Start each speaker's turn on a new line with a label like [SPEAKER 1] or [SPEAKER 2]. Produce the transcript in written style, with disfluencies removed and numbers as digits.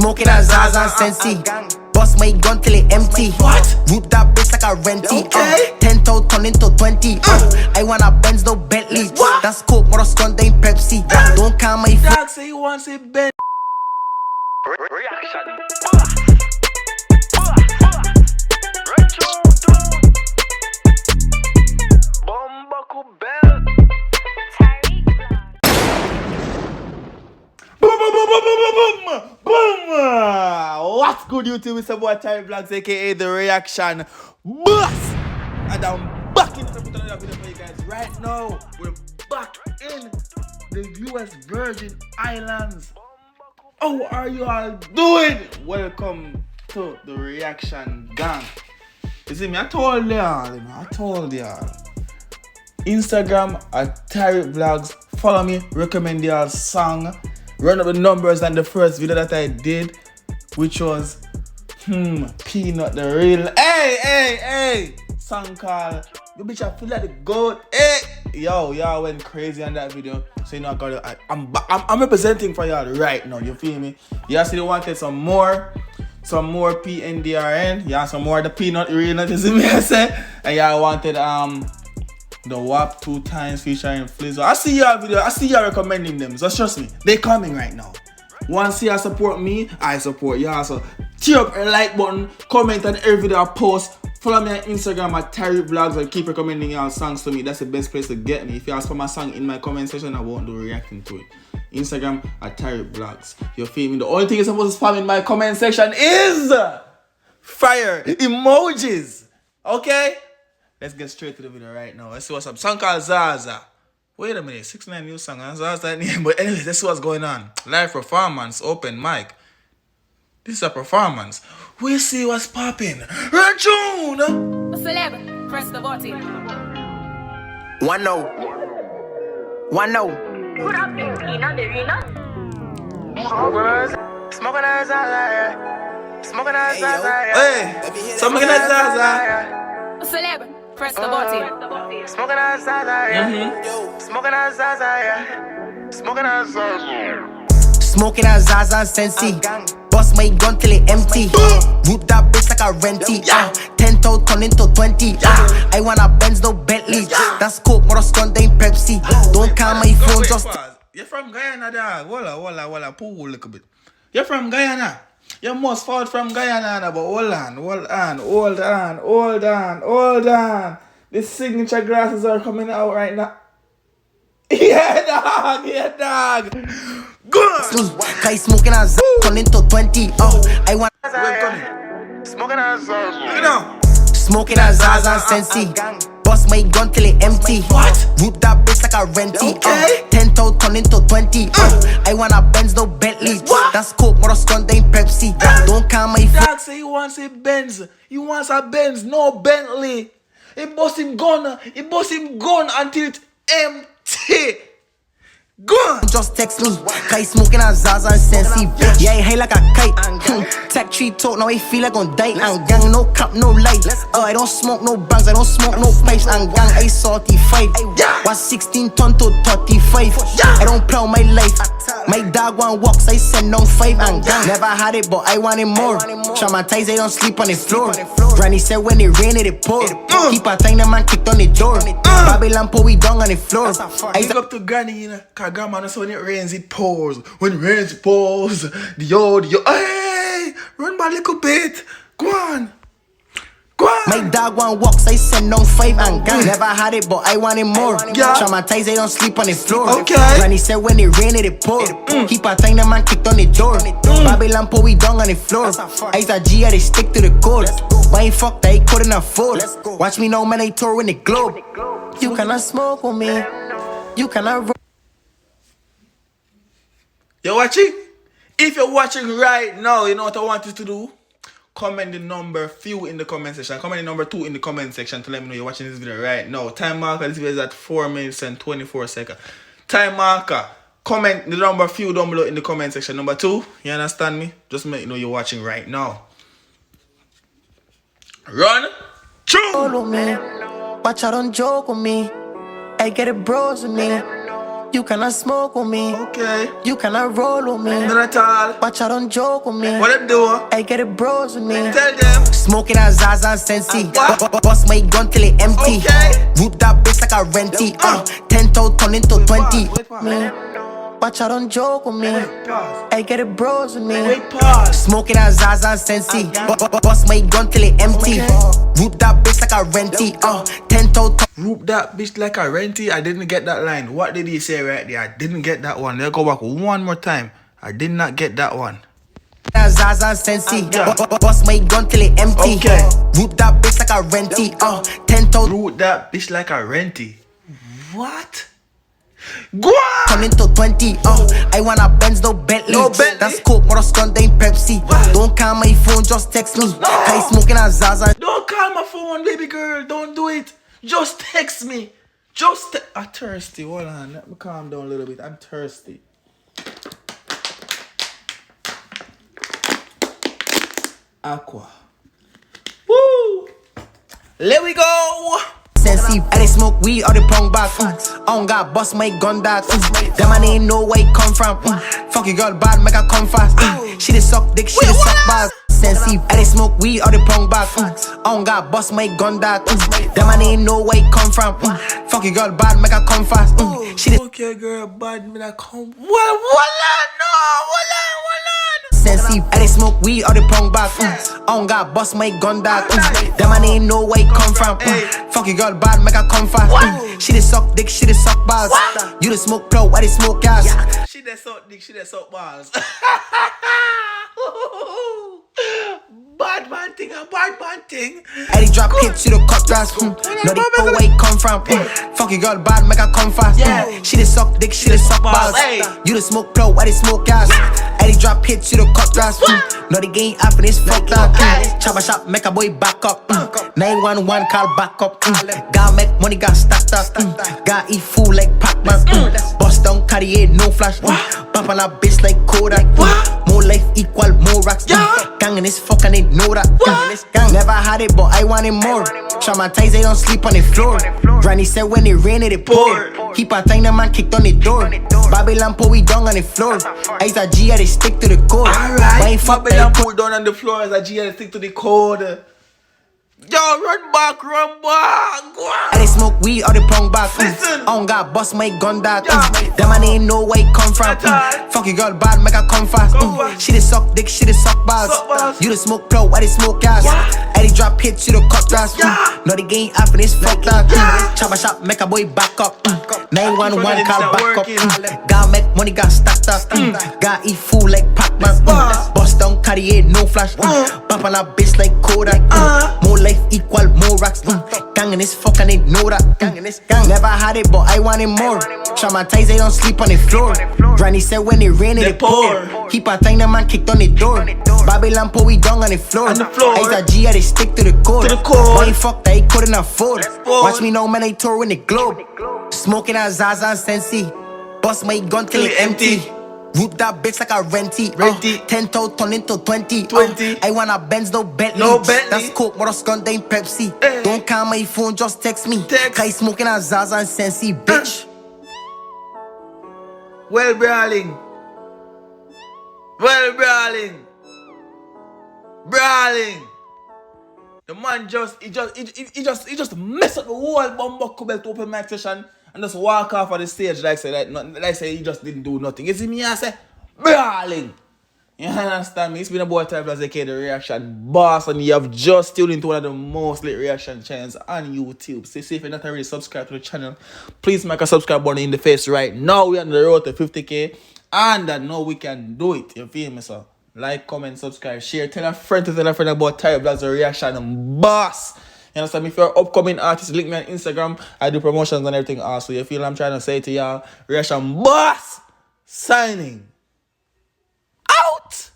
[SPEAKER 1] Smoking a ZaZa Sensi. Bust my gun till it empty.
[SPEAKER 2] What?
[SPEAKER 1] Root that bitch like a renty.
[SPEAKER 2] Okay.
[SPEAKER 1] 10 toe turn into 20. I wanna Benz, no Bentley.
[SPEAKER 2] What?
[SPEAKER 1] That's Coke, more stunt ain't Pepsi. Don't call my phone.
[SPEAKER 2] Dog say he wants a Ben.
[SPEAKER 3] Reaction. Bombaku Bell.
[SPEAKER 2] What's good, YouTube? It's your boy Tyrekevlogs, aka The Reaction Boss. And I'm back in to put another video for you guys right now. We're back in the US Virgin Islands. How are you all doing? Welcome to the Reaction Gang. You see me, I told y'all. Instagram at Tyrekevlogs. Follow me, recommend y'all song. Run up the numbers than the first video that I did, which was Peanut the Real. Hey! Song called "You Bitch I Feel Like the Goat." Hey! Yo, y'all went crazy on that video. So you know I'm representing for y'all right now. You feel me? Y'all still wanted some more PNDRN. Y'all some more of the Peanut Real. You see me I say? And y'all wanted the WAP 2 times featuring Flizzo. I see y'all video. I see y'all recommending them. So trust me, they coming right now. Once y'all support me, I support y'all. So tear up a like button, comment on every video I post. Follow me on Instagram at Tyrekevlogs and keep recommending y'all songs to me. That's the best place to get me. If you ask for my song in my comment section, I won't do reacting to it. Instagram at Tyrekevlogs. You feel me? The only thing you're supposed to spam in my comment section is fire emojis. Okay? Let's get straight to the video right now. Let's see what's up. Song called ZaZa. Wait a minute, 6ix9ine new song. That's that name. But anyways, let's see what's going on. Live performance, open mic. This is a performance. We see what's popping. Rachun!
[SPEAKER 4] Celeb, press the button.
[SPEAKER 1] One no.
[SPEAKER 4] Good afternoon, Peanut.
[SPEAKER 3] Smoking a ZaZa. Smoking a ZaZa.
[SPEAKER 2] Hey, something like ZaZa.
[SPEAKER 4] Celeb, press the button.
[SPEAKER 3] Smoking a ZaZa. Smoking a ZaZa. Smoking a ZaZa.
[SPEAKER 1] Smoking a ZaZa Sensi. Bust my gun till it empty. Root that bitch like a renty. 10 toe turn into 20. I wanna Benz, no Bentley. That's Coke, more stunt ain't Pepsi. Don't call my phone, just.
[SPEAKER 2] You're from Guyana, dog. Walla. Pull a little bit. You're from Guyana. You must fall from Guyana, but hold on. The signature glasses are coming out right now. Yeah, dog. Good.
[SPEAKER 1] Guy smoking a Z, turn into 20. I want.
[SPEAKER 3] Smoking a ZaZa.
[SPEAKER 2] You know.
[SPEAKER 1] Smoking a ZaZa Sensi. Bust my gun till it empty.
[SPEAKER 2] What?
[SPEAKER 1] Root that bitch like a renty.
[SPEAKER 2] Okay.
[SPEAKER 1] 10 toe turn into 20. I wanna Benz, no Bentley.
[SPEAKER 2] What?
[SPEAKER 1] That's Coke, more stunt ain't Pepsi. Don't call my phone.
[SPEAKER 2] Dog say he wants a Benz. He wants a Benz, no Bentley. He bust him gun until it's empty. Gone.
[SPEAKER 1] Just text me. Guy smoking a ZaZa Sensi. Yeah, he high like a kite. Tech tree talk, now he feel like on date. And gang, no cup, no light. I don't smoke no bangs, I don't smoke no pipes. And gang, I 45. Was 16 ton to 35. I don't plow my life. My dog want walks, I send on 5. And gang, never had it, but I want it more. Traumatized, I don't sleep on the floor. Granny said when it rain, it pour. Keep a time, the man kicked on the door. Babylon pour we down on the floor.
[SPEAKER 2] I up to Granny, you know. Grandma, so when it rains, it pours. When it rains, it pours. The yo. Hey, run by a little bit. Go on.
[SPEAKER 1] My dog want walks, I send on 5 and gang. Never had it, but I want it more. Traumatized, I don't sleep on the floor.
[SPEAKER 2] Okay.
[SPEAKER 1] Granny said when it rain, it pour. Keep a time, the man kicked on the door. Babylon pour we down on the floor. I's a G, I they stick to the code. Why ain't fucked, I couldn't afford. Watch me now, man, I tour in the globe. You cannot smoke with me. You cannot.
[SPEAKER 2] You're watching? If you're watching right now, you know what I want you to do? Comment the number few in the comment section. Comment the number 2 in the comment section to let me know you're watching this video right now. Time marker, this video is at 4 minutes and 24 seconds. Time marker. Comment the number few down below in the comment section. Number 2, you understand me? Just make you know you're watching right now. Run. True.
[SPEAKER 1] Follow me. Watch out, don't joke with me. I get it bros with me. You cannot smoke with me.
[SPEAKER 2] Okay.
[SPEAKER 1] You cannot roll with me.
[SPEAKER 2] Not at all.
[SPEAKER 1] Watch out, don't joke with me.
[SPEAKER 2] What them do?
[SPEAKER 1] I get it bros with me.
[SPEAKER 2] Tell them.
[SPEAKER 1] Smoking a ZaZa Sensi.
[SPEAKER 2] What?
[SPEAKER 1] Bust my gun till it empty.
[SPEAKER 2] Okay.
[SPEAKER 1] Root that bitch like a renty. 10 toe turn into 20.
[SPEAKER 2] Wait, pause.
[SPEAKER 1] Watch out, don't joke with me.
[SPEAKER 2] Pause.
[SPEAKER 1] I get it bros with me.
[SPEAKER 2] Wait, pause.
[SPEAKER 1] Smoking a ZaZa Sensi. Bust my gun till it empty. Root that bitch like a renty. 10 toe turn.
[SPEAKER 2] Roop that bitch like a renty. I didn't get that line. What did he say right there? I didn't get that one. Let's go back one more time. I did not get that one.
[SPEAKER 1] ZaZa Sensi. Bust my gun till it empty.
[SPEAKER 2] Okay.
[SPEAKER 1] Root that bitch like a renty. 10 toe
[SPEAKER 2] Root that bitch like a renty. What? Go on!
[SPEAKER 1] turn into 20. I wanna Benz, no Bentley.
[SPEAKER 2] No Bentley.
[SPEAKER 1] That's Coke, more skunk than Pepsi. Don't call my phone, just text me. I smoking a ZaZa.
[SPEAKER 2] Don't call my phone, baby girl. Don't do it. Just text me. I'm thirsty. Hold on. Let me calm down a little bit. I'm thirsty. Aqua. Woo! Let we go.
[SPEAKER 1] Sensi, I dey smoke weed or the pong back. I don't got bust my gun that. That man ain't know where he come from. Fuck your girl bad, make her come fast. She dey suck dick, she dey suck balls. Sensi, I dey smoke weed or the pong back. I don't got bust my gun that. That man ain't know where he come from. Fuck your girl bad, make her come fast. She dey
[SPEAKER 2] Okay, girl, bad me that come. Well, hold on.
[SPEAKER 1] Sensi, I dey smoke weed or the pong back. I don't got bust my gun that. That man ain't know where he come from. Fuck your girl bad, make her come fast. She dey suck dick, she dey suck balls. You dey smoke pro, I dey smoke gas.
[SPEAKER 2] She dey suck dick, she dey suck balls. Bad man thing.
[SPEAKER 1] I dey drop hits, she dey cut grass. No, they know where he come from. Fuck your girl bad, make her come fast. She dey suck dick, she dey suck balls. You dey smoke pro, I dey smoke gas. I dey drop hits, she dey cut grass. No, the game happen, it's fucked up. Chopper shop, make a boy back up. 911 call back up. Gotta make money, got stacked up. Gotta eat food like Pac-Man. Bust down Cartier, no flash. Bump on a bitch like Kodak. More life equal more racks. Gang in this fuck and they know that. Gang never had it, but I want it more. Traumatized, they don't sleep on the floor. Granny said when it rain, it pour. Keep on time, the man kicked on the door. Babylon put we down on the floor. I's a G, they stick to the code.
[SPEAKER 2] Alright, Babylon put down on the floor as a G and stick to the code. Yo, run back. Go on.
[SPEAKER 1] I dey smoke weed or the pong back.
[SPEAKER 2] Listen.
[SPEAKER 1] I don't got bust my gun that. That man ain't know where he come from. Fuck your girl bad, make her come fast. She dey suck dick, she dey suck balls. You dey smoke pro, I dey smoke gas. I dey drop hits, she dey cut grass. No, the game happen, it's fucked up. Chopper shop, make a boy back up. 911 call back up. Gotta make money, got stacked up. Gotta eat food like Pac-Man. Bust down Cartier, no flash. Bump on a bitch like Kodak. More life equal more racks. Gang in this fuck and they know that. Gang never had it, but I want it more. Traumatized, they don't sleep on the floor. Granny said when it rain, it pour. Keep on time, the man kicked on the door. Babylon put we down on the floor. I's a G, they stick to the code. Boy, fuck that, he couldn't afford. Watch me now, man, I tour in the globe. Smoking a ZaZa Sensi. Bust my gun till it empty. Root that bitch like a renty. 10 toe turn into 20. I wanna Benz, no Bentley. That's Coke, more skunk than Pepsi. Don't call my phone, just text me. I smoking a ZaZa Sensi, bitch.
[SPEAKER 2] Well, brawling. The man just mess up the whole bumbuckle belt open mic session and just walk off of the stage like say he just didn't do nothing. You see me, I say, brawling. You understand me? It's been about time as the reaction boss, and you have just tuned into one of the most lit reaction channels on YouTube. So if you're not already subscribed to the channel, please make a subscribe button in the face right now. We're on the road to 50k, and I know we can do it. You feel me, sir? Like, comment, subscribe, share, tell a friend about Tyrekevlogs, the reaction boss. You understand me? If you're an upcoming artist, link me on Instagram. I do promotions and everything also. You feel I'm trying to say to y'all? Reaction boss signing out.